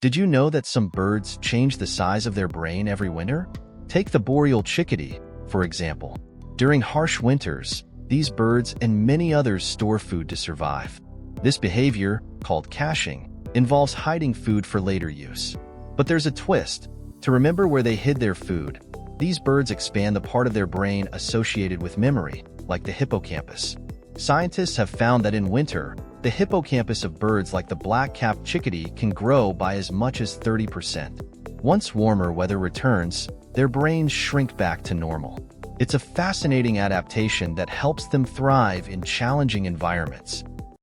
Did you know that some birds change the size of their brain every winter? Take the Boreal chickadee, for example. During harsh winters, these birds and many others store food to survive. This behavior, called caching, involves hiding food for later use. But there's a twist. To remember where they hid their food, these birds expand the part of their brain associated with memory, like the hippocampus. Scientists have found that in winter, the hippocampus of birds like the black-capped chickadee can grow by as much as 30%. Once warmer weather returns, their brains shrink back to normal. It's a fascinating adaptation that helps them thrive in challenging environments.